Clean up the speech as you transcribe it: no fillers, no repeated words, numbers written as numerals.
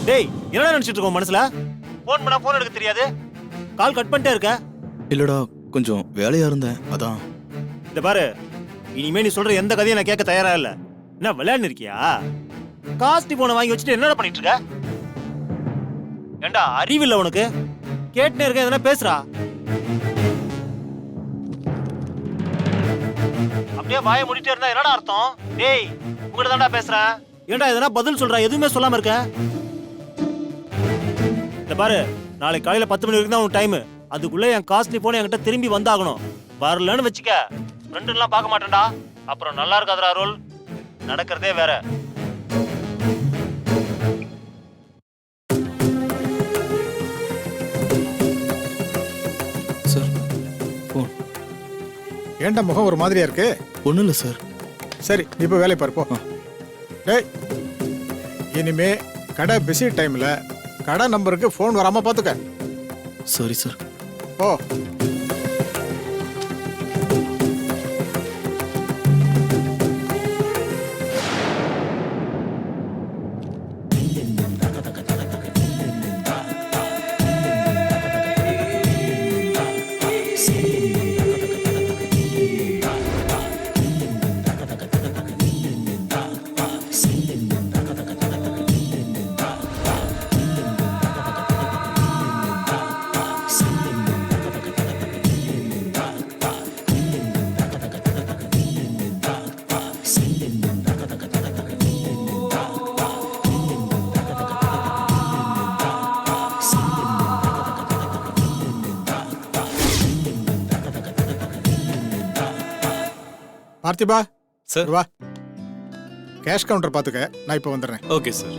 டேய் என்னடா நினைச்சிட்டு இருக்கோம் மனசுல? ஃபோன் பண்ணா ஃபோன் எடுக்க தெரியாது, கால் கட் பண்ணிட்டே இருக்க. இல்லடா கொஞ்சம் வேலையா இருந்தேன் அதான். இந்த பாரு, இனிமே நீ சொல்ற எந்த கதையும் நான் கேட்க தயாரா இல்ல. என்ன விளையாண்டு இருக்கியா? காஸ்ட்லி போனை வாங்கி வச்சுட்டு என்னடா பண்ணிட்டு இருக்க? ஏண்டா அறிவில்ல உனக்கு? கேட்டுனே இருக்க, எதனா பேசுறா. அப்படியே வாயை மூடிட்டே இருந்தா என்னடா அர்த்தம்? டேய் உங்ககிட்ட தான்டா பேசுறேன். ஏண்டா எதனா பதில் சொல்றா, எதுவுமே சொல்லாம இருக்க. இந்த பாரு, நாளைக்கு காலையில 10 மணி வரைக்கும் தான் உன் டைம். அதுக்குள்ள என் காஸ்ட்லி போன் என்கிட்ட திரும்பி வந்தாகணும். வரலன்னு வச்சுக்க, ஃப்ரெண்டுலாம் பார்க்க மாட்டேன்டா. அப்புறம் நல்லா இருக்காதுடா ரோல். நடக்கிறதே வேற. Sir phone. ஏன்டா முகம் ஒரு மாதிரியா இருக்கு? ஒன்றும் இல்லை சார். சரி நீ இப்போ வேலையை பாரு போ. டேய் இனிமே கடை பிஸி டைம்ல கடை நம்பருக்கு ஃபோன் வராம பாத்துக்க. Sorry sir. ஓ பார்த்திபா சார். வா, கேஷ் கவுண்டர் பாத்துக்க, நான் இப்போ வந்துடுறேன். Okay sir.